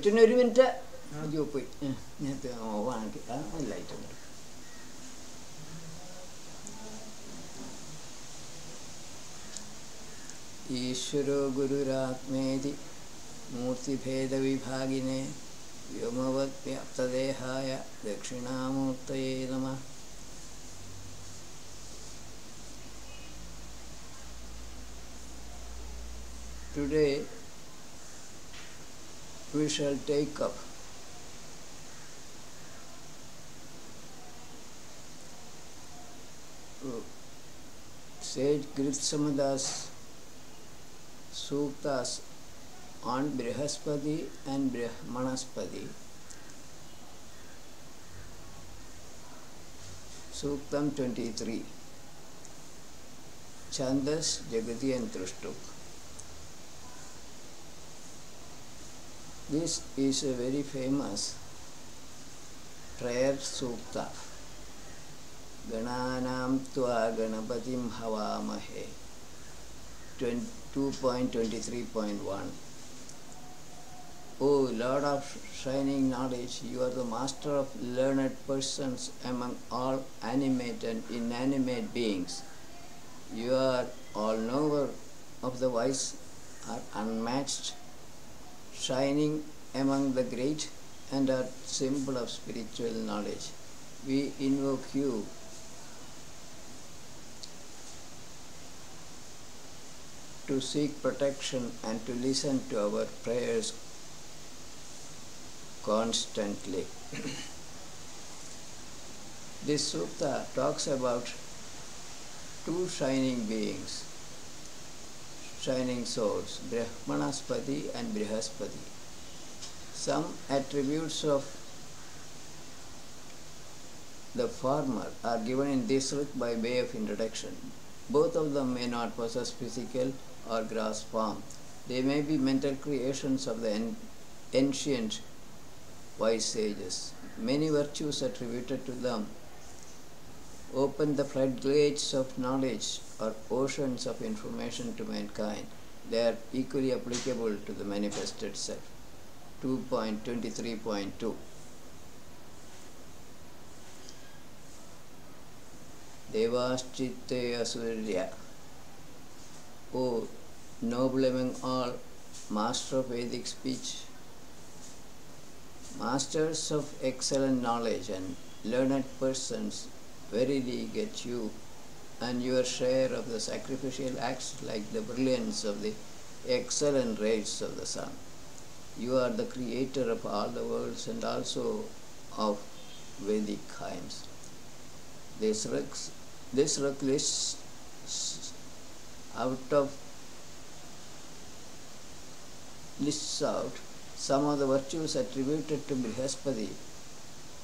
ലൈറ്റിനൊരു minute അയ്യോ പോയി നേരത്തെ ഓവാണെങ്കിൽ ലൈറ്റ് ഉണ്ട്. ഈശ്വരോ ഗുരുരാത്മേതി മൂർത്തിഭേദവിഭാഗിനെ വ്യോമവത് വ്യാപ്തദേഹായ ദക്ഷിണാമൂർത്തയേ നമഃ. Today we shall take up Sage Gritsamada's Suktas on Brihaspati and Brahmanaspati. Suktam 23. Chandas, Jagati and Trishtuk. This is a very famous prayer sukta. Gananam tva ganapatim havamahe. 2.23.1. O Lord of shining knowledge, you are the master of learned persons among all animate and inanimate beings. You are all knower of the wise, are unmatched, shining among the great, and are symbol of spiritual knowledge. We invoke you to seek protection and to listen to our prayers constantly. This sutta talks about two shining beings, shining souls, Brahmanaspati and Brihaspati. Some attributes of the former are given in this book by way of introduction. Both of them may not possess physical or gross form. They may be mental creations of the ancient wise sages. Many virtues attributed to them open the floodgates of knowledge or oceans of information to mankind. They are equally applicable to the manifested self. 2.23.2. Devaschitte Asurya. O noble among all, master of Vedic speech, masters of excellent knowledge and learned persons, verily get you and your share of the sacrificial acts like the brilliance of the excellent rays of the sun. You are the creator of all the worlds and also of Vedic hymns. This book lists out some of the virtues attributed to Brihaspati,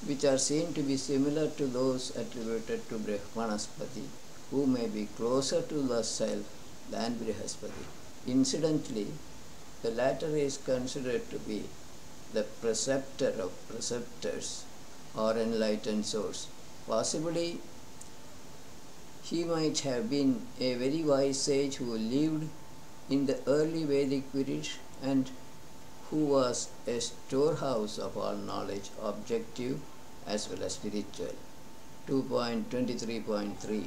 which are seen to be similar to those attributed to Brahmanaspati, who may be closer to the self than Brihaspati. Incidentally, the latter is considered to be the preceptor of preceptors or enlightened source. Possibly, he might have been a very wise sage who lived in the early Vedic period and who was a storehouse of all knowledge, objective as well as spiritual. 2.23.3.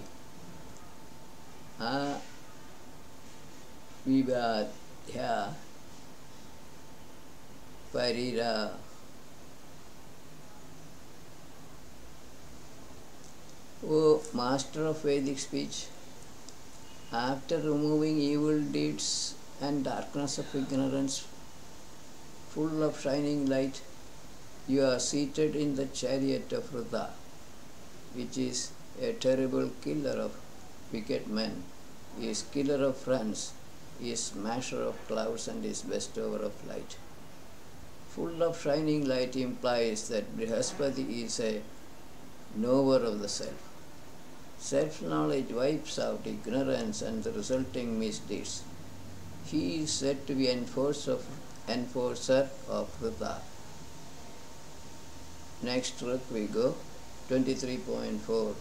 Vivadhya Parira. O master of Vedic speech, after removing evil deeds and darkness of ignorance, full of shining light, you are seated in the chariot of Vruta, which is a terrible killer of wicked men. He is killer of friends, he is smasher of clouds and is bestower of light. Full of shining light implies that Brihaspati is a knower of the self. Self-knowledge wipes out ignorance and the resulting misdeeds. He is said to be enforcer of Vruta. Next book we go, 23.4.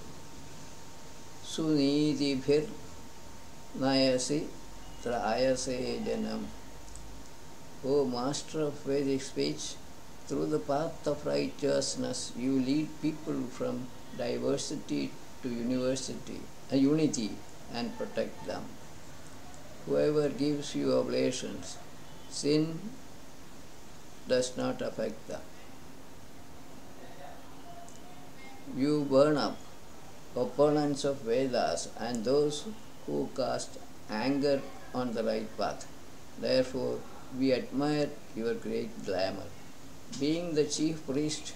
Sunidibhir Nayasi Trayase Janam. O master of Vedic speech, Through the path of righteousness, you lead people from diversity to unity, and protect them. Whoever gives you oblations, sin does not affect them. You burn up opponents of Vedas and those who cast anger on the right path. Therefore, we admire your great glamour. Being the chief priest,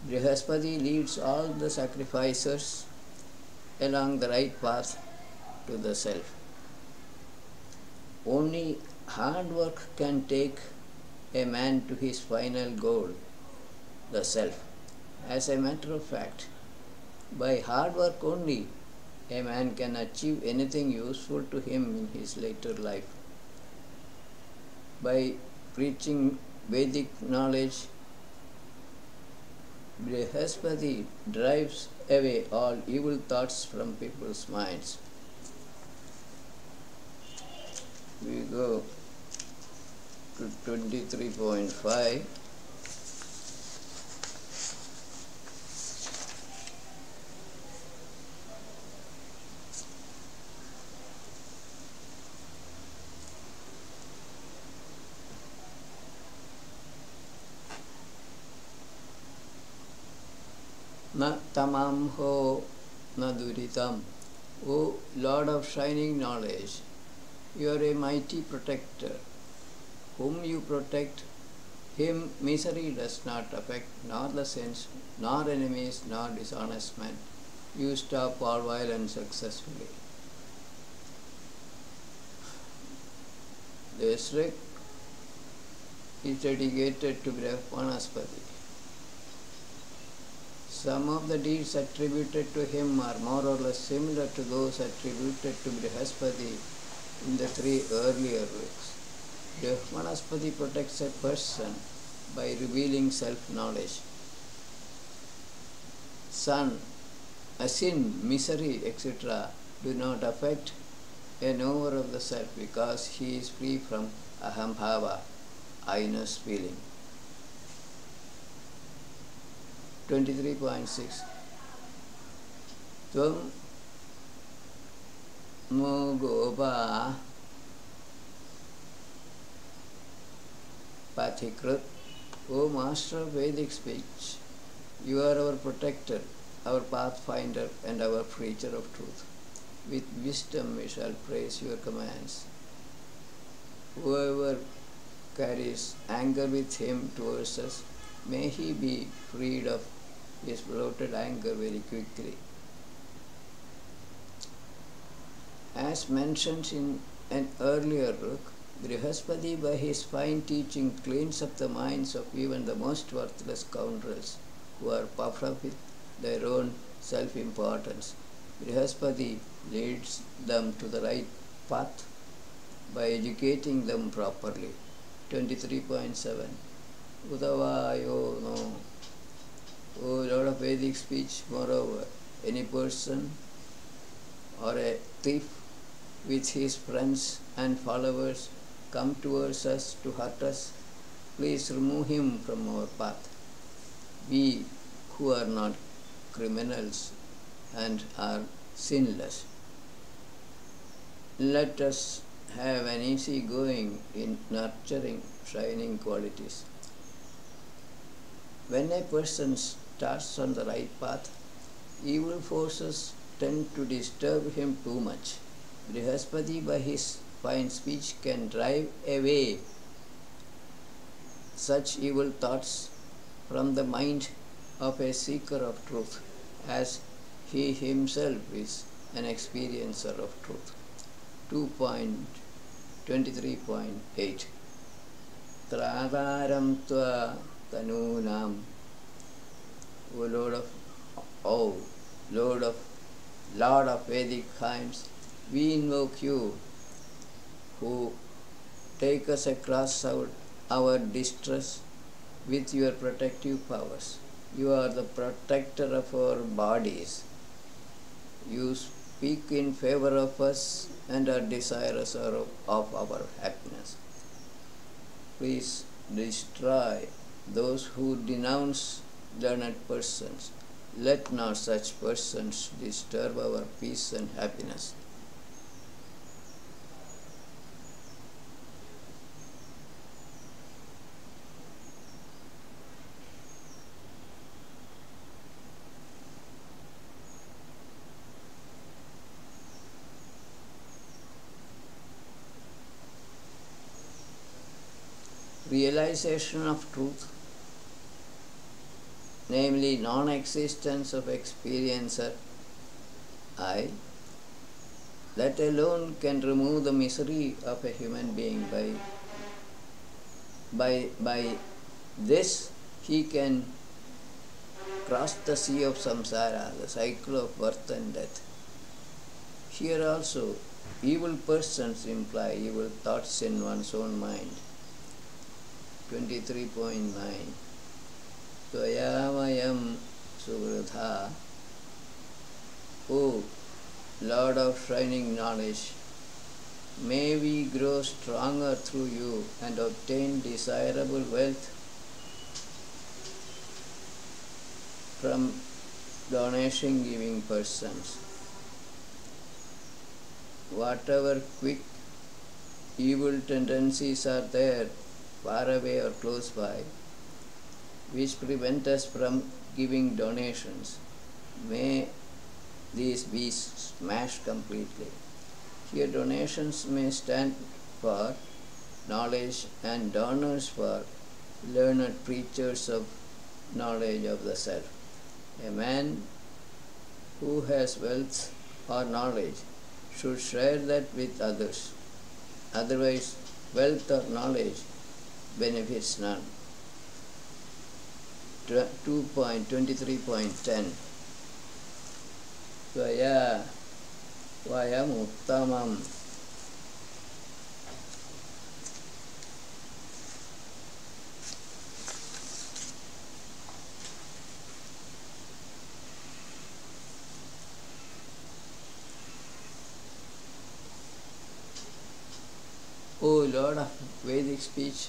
Brihaspati leads all the sacrificers along the right path to the self. Only hard work can take a man to his final goal, the self. As a matter of fact, by hard work only, a man can achieve anything useful to him in his later life. By preaching Vedic knowledge, Brihaspati drives away all evil thoughts from people's minds. We go to 23.5. Na tamam ho na duritam. O Lord of shining knowledge, you are a mighty protector. Whom you protect, him misery does not affect, nor the sins, nor enemies, nor dishonest men. You stop all violence successfully. This trick is dedicated to Brahmanaspati. Some of the deeds attributed to him are more or less similar to those attributed to Brihaspati in the three earlier weeks. Brahmanaspati protects a person by revealing self-knowledge. Sin, misery, etc. do not affect a knower of the self because he is free from ahambhava, I-ness feeling. 23.6. Tvam Mugopa Pathikrit. O Master of Vedic speech, you are our protector, our pathfinder, and our preacher of truth. With wisdom we shall praise your commands. Whoever carries anger with him towards us, may he be freed of his bloated anger very quickly. As mentioned in an earlier book, Brihaspati by his fine teaching cleans up the minds of even the most worthless scoundrels who are puffed up with their own self-importance. Brihaspati leads them to the right path by educating them properly. 23.7. Udavayo no. O Lord of Vedic speech, moreover, any person or a thief with his friends and followers come towards us to hurt us, please remove him from our path. We who are not criminals and are sinless, let us have an easy going in nurturing shining qualities. When a person starts on the right path, evil forces tend to disturb him too much. Brihaspati by his fine speech can drive away such evil thoughts from the mind of a seeker of truth, as he himself is an experiencer of truth. 2.23.8. Tradaram tva tanunam. O Lord of Vedic hymns, we invoke you, who take us across our distress with your protective powers. You are the protector of our bodies. You speak in favor of us and are desirous of our happiness. Please destroy those who denounce learned persons. Let not such persons disturb our peace and happiness. Realization of truth, namely non-existence of experiencer I, that alone can remove the misery of a human being. By this he can cross the sea of samsara, the cycle of birth and death. Here also, evil persons imply evil thoughts in one's own mind. 23.9 Tvayamayam Sugratha, O Lord of shining knowledge, may we grow stronger through you and obtain desirable wealth from donation giving persons. Whatever quick evil tendencies are there, far away or close by, which prevent us from giving donations, may these be smashed completely. Here donations may stand for knowledge and donors for learned preachers of knowledge of the self. A man who has wealth or knowledge should share that with others. Otherwise, wealth or knowledge benefits none. 2.23.10 Tvaya Vayam Uttamam. O Lord of Vedic speech,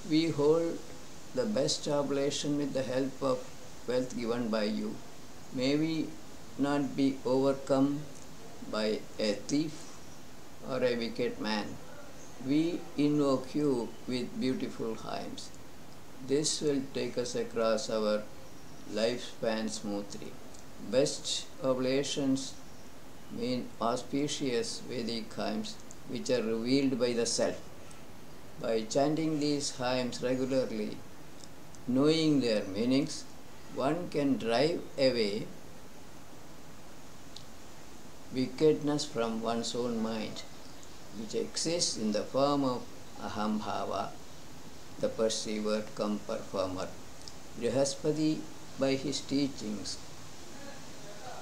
we hold the best oblation with the help of wealth given by you. May we not be overcome by a thief or a wicked man. We invoke you with beautiful hymns. This will take us across our lifespan smoothly. Best oblations mean auspicious Vedic hymns which are revealed by the self. By chanting these hymns regularly, knowing their meanings, one can drive away wickedness from one's own mind, which exists in the form of ahambhava, the perceiver cum performer. Brihaspati, by his teachings,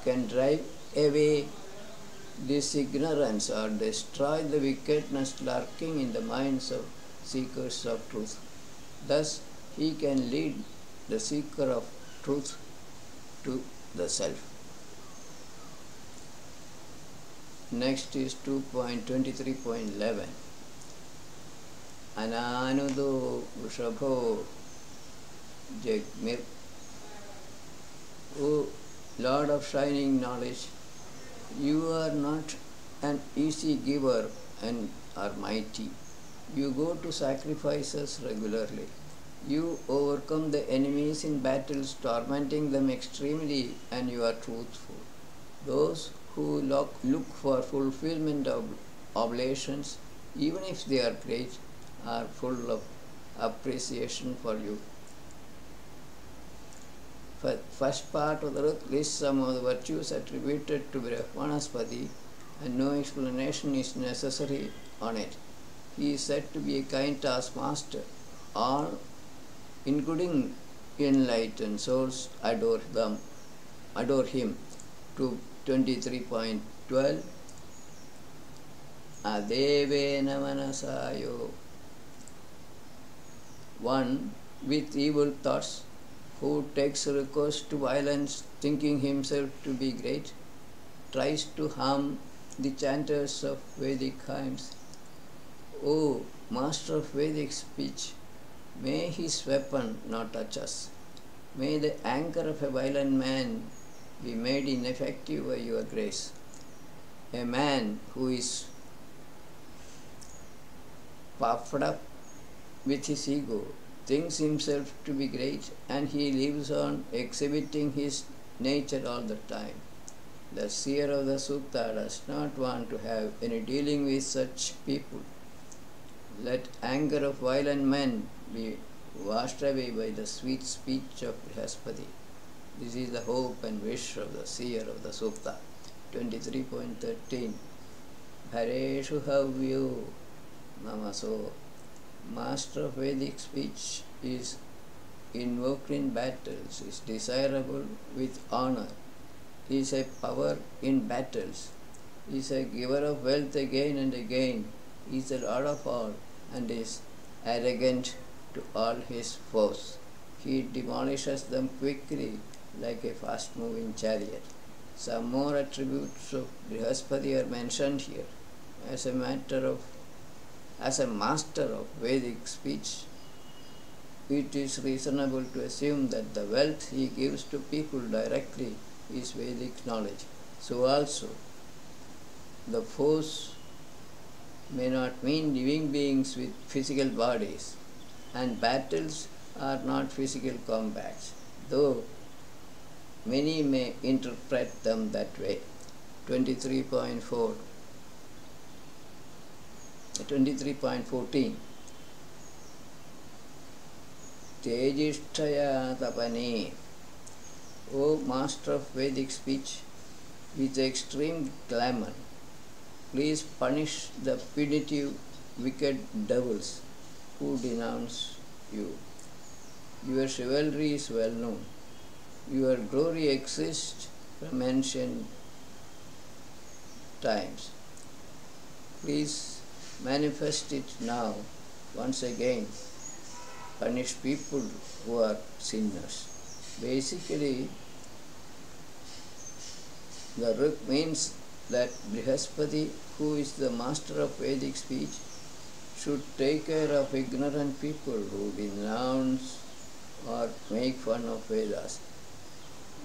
can drive away this ignorance or destroy the wickedness lurking in the minds of seekers of truth. Thus, he can lead the seeker of truth to the self. Next is 2.23.11 Ananudo Vrishabho Jagmir. O Lord of shining knowledge, you are not an easy giver and are mighty. You go to sacrifices regularly. You overcome the enemies in battles, tormenting them extremely, and you are truthful. Those who look for fulfillment of oblations, even if they are great, are full of appreciation for you. First part of the Rut lists some of the virtues attributed to Brahmanaspati, and no explanation is necessary on it. He is said to be a kind taskmaster. All, including enlightened souls, adore him. To 23.12 Adevena manasayo. One with evil thoughts, who takes recourse to violence, thinking himself to be great, tries to harm the chanters of Vedic hymns. O Master of Vedic speech, May his weapon not touch us. May the anger of a violent man be made ineffective by your grace. A man who is puffed up with his ego thinks himself to be great, and he lives on exhibiting his nature all the time. The seer of the Sutta does not want to have any dealing with such people. Let anger of violent men be washed away by the sweet speech of Brihaspati. This is the hope and wish of the seer of the Sutta. 23.13 Bhareshu Havyo Namaso. Master of Vedic speech is invoked in battles, is desirable with honor, is a power in battles, is a giver of wealth again and again, is the Lord of all, and is arrogant to all his foes. He demolishes them quickly like a fast-moving chariot. Some more attributes of Brihaspati are mentioned here. As a master of Vedic speech, it is reasonable to assume that the wealth he gives to people directly is Vedic knowledge. So also, the foes may not mean living beings with physical bodies, and battles are not physical combats, though many may interpret them that way. 23.14 Tejishtaya Tapane. O master of Vedic speech, with extreme glamour, please punish the punitive, wicked devils who denounce you. Your chivalry is well known. Your glory exists from ancient times. Please manifest it now, once again. Punish people who are sinners. Basically, the Ruk means that Brihaspati, who is the master of Vedic speech, should take care of ignorant people who denounce or make fun of Vedas.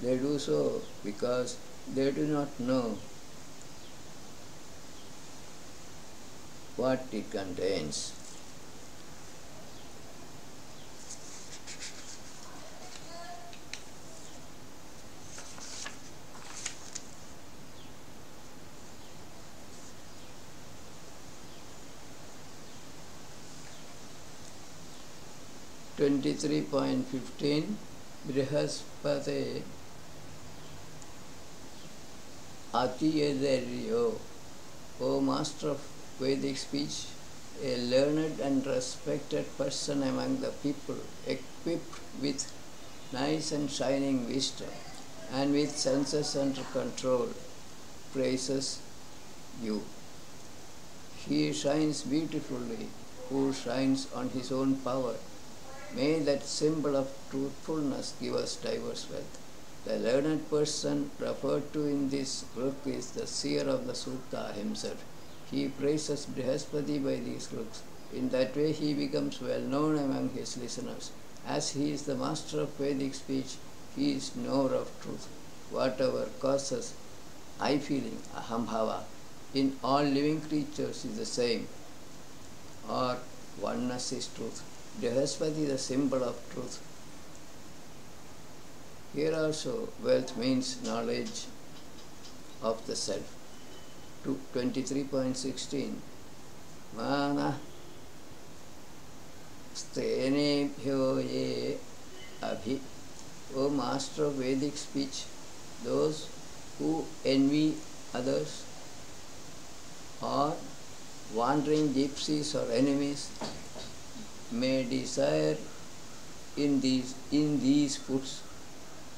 They do so because they do not know what it contains. .15 Brihaspate Atiyadaryo. O master of Vedic speech, a learned and respected person among the people, equipped with nice and shining wisdom and with senses under control, praises you. He shines beautifully, who shines on his own power. May that symbol of truthfulness give us diverse wealth. The learned person referred to in this book is the seer of the Sutta himself. He praises Brihaspati by these looks. In that way he becomes well known among his listeners. As he is the master of Vedic speech, he is knower of truth. Whatever causes I feeling, ahambhava, in all living creatures is the same, or oneness is truth. Brihaspati is the symbol of truth. Here also, wealth means knowledge of the self. 23.16 Mana Stenebhyo ye abhi. O master of Vedic speech, those who envy others or wandering gypsies or enemies may desire in these foods.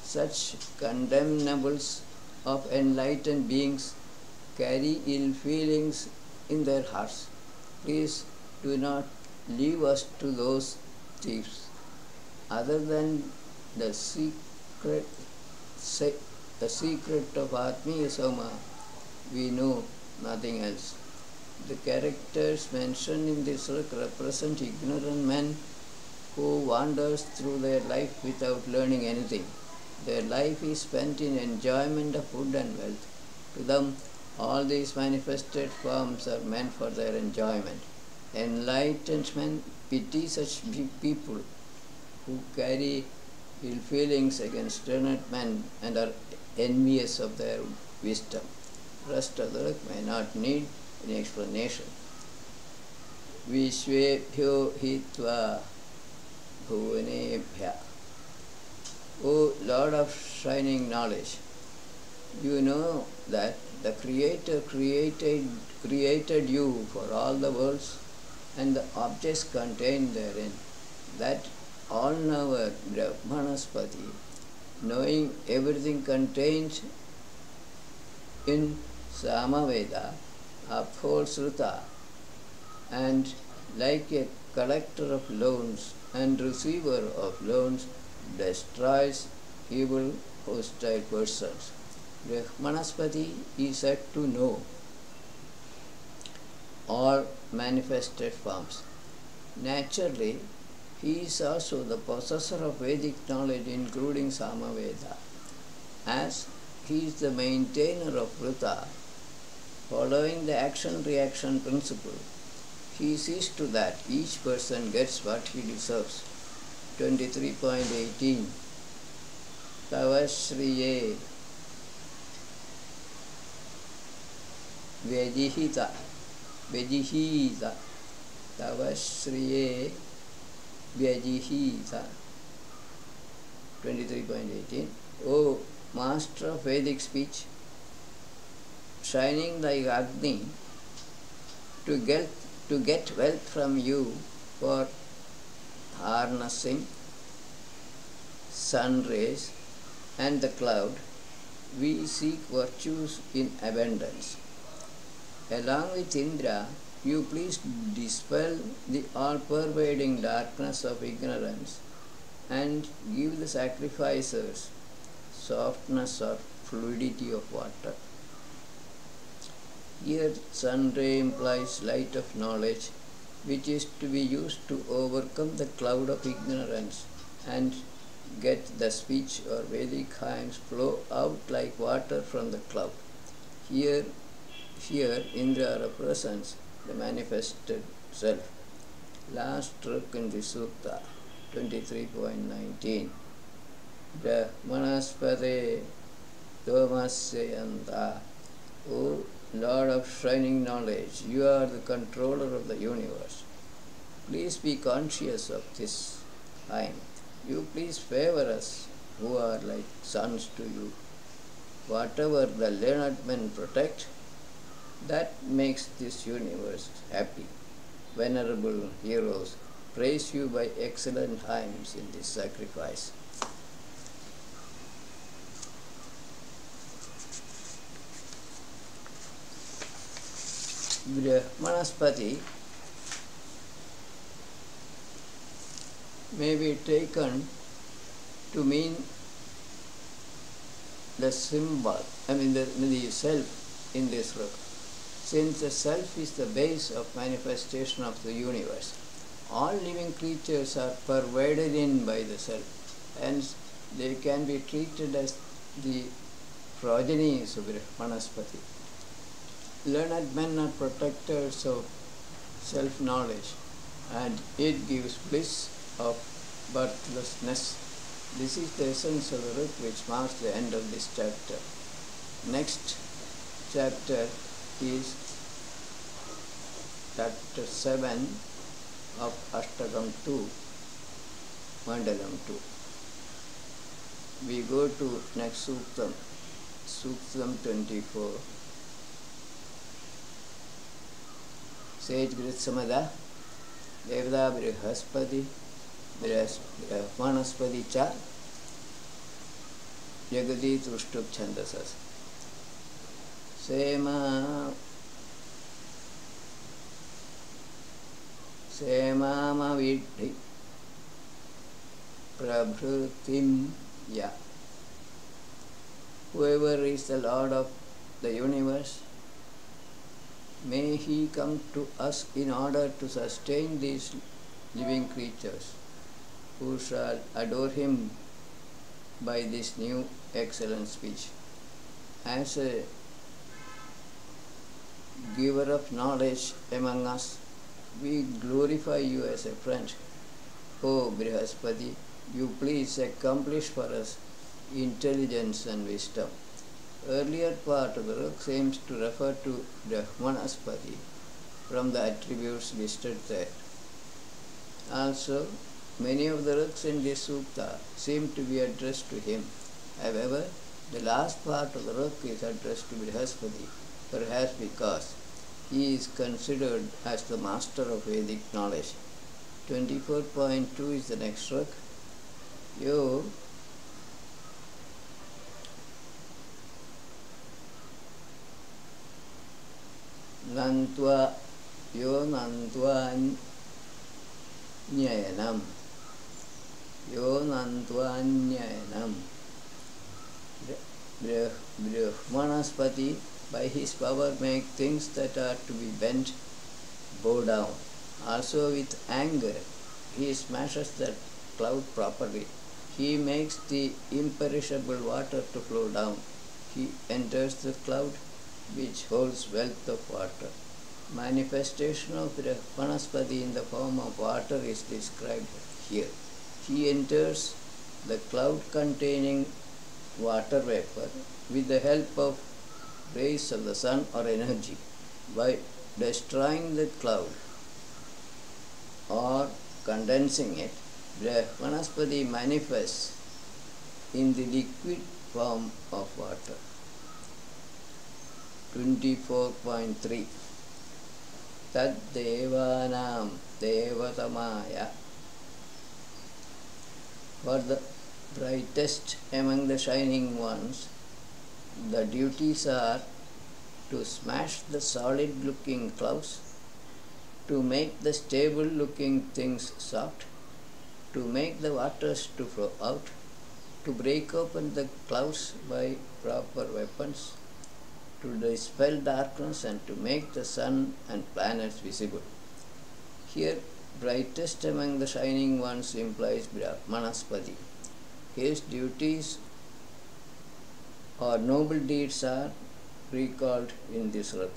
Such condemnables of enlightened beings carry ill feelings in their hearts. Please do not leave us to those thieves. Other than the secret of Atmiya Soma, we know nothing else. The characters mentioned in this book represent ignorant men who wanders through their life without learning anything. Their life is spent in enjoyment of food and wealth. To them, all these manifested forms are meant for their enjoyment. Enlightenment pities such people who carry ill feelings against learned men and are envious of their wisdom. Rest of the work may not need any explanation. Vishwebhyo hitva bhuvanebhya. O Lord of shining knowledge, you know that the Creator created you for all the worlds and the objects contained therein. That all-knower Brahmanaspati, knowing everything contained in Samaveda, upholds Ruta, and like a collector of loans and receiver of loans, destroys evil, hostile persons. Brahmanaspati is said to know all manifested forms. Naturally, he is also the possessor of Vedic knowledge, including Samaveda. As he is the maintainer of Vrita, following the action-reaction principle, he sees to that each person gets what he deserves. 23.18 Tavashriye Vejihita Tavashriye Vyajihita. 23.18 O Master of Vedic speech, shining like Agni, to get wealth from you for harnessing sun rays and the cloud, we seek virtues in abundance. Along with Indra, you please dispel the all-pervading darkness of ignorance and give the sacrificers softness or fluidity of water. Here, sun ray implies light of knowledge, which is to be used to overcome the cloud of ignorance and get the speech or Vedic hymns flow out like water from the cloud. Here Indra represents the manifested self. Last stroke in the Sutta, 23.19. Brahmanaspade Domasyayanta. O Lord of shining knowledge, you are the controller of the universe. Please be conscious of this time. You please favor us who are like sons to you. Whatever the learned men protect, that makes this universe happy. Venerable heroes, praise you by excellent hymns in this sacrifice. Brahmanaspati may be taken to mean the symbol, the self in this work. Since the self is the base of manifestation of the universe, all living creatures are pervaded in by the self, hence they can be treated as the progenies of Brahmanaspati. Learned men are protectors of self-knowledge, and it gives bliss of birthlessness. This is the essence of the Rik, which marks the end of this chapter. Next chapter is chapter 7 of Ashtakam 2, Mandalam 2. We go to next Suktam, Suktam 24. Sage Gritsamada, Devda Brihaspati, Brahmanaspati Cha, Jagadi Trushtup Chandasas. Semama Vidhi Prabhrutim Ya. Whoever is the Lord of the universe, may he come to us in order to sustain these living creatures. who shall adore him by this new excellent speech. As a giver of knowledge among us, we glorify you as a friend. O Brihaspati, you please accomplish for us intelligence and wisdom. Earlier part of the Ruk seems to refer to Brahmanaspati from the attributes listed there. Also, many of the Ruks in this sutta seem to be addressed to him. However, the last part of the Ruk is addressed to Brihaspati, perhaps because he is considered as the master of Vedic knowledge. 24.2 is the next Ruk. Yo Nantva Nyanam Brahmanaspati by his power make things that are to be bent bow down. Also with anger he smashes the cloud properly. He makes the imperishable water to flow down. He enters the cloud which holds wealth of water. Manifestation of Brahmanaspati in the form of water is described here. He enters the cloud containing water vapor with the help of rays of the sun or energy. By destroying the cloud or condensing it, Brahmanaspati manifests in the liquid form of water. 24.3 Tad Devanam Devatamaya. For the brightest among the shining ones, the duties are to smash the solid looking clouds, to make the stable looking things soft, to make the waters to flow out, to break open the clouds by proper weapons, to dispel darkness and to make the sun and planets visible. Here, brightest among the shining ones implies Brahmanaspati. His duties or noble deeds are recalled in this Ruk,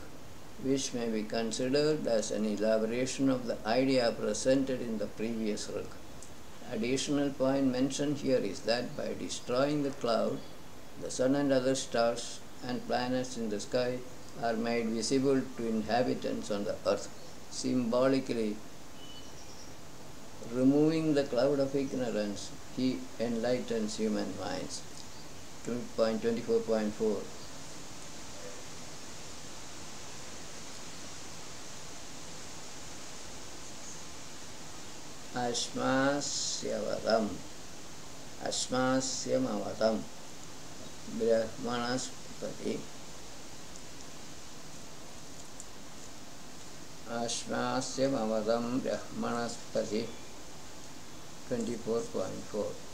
which may be considered as an elaboration of the idea presented in the previous Ruk. Additional point mentioned here is that by destroying the cloud, the sun and other stars and planets in the sky are made visible to inhabitants on the earth, symbolically removing the cloud of ignorance. He enlightens human minds. 24.4 Ashmasyamavatam Brahmanaspati Ashmasyamavatam Brahmanaspati 24.4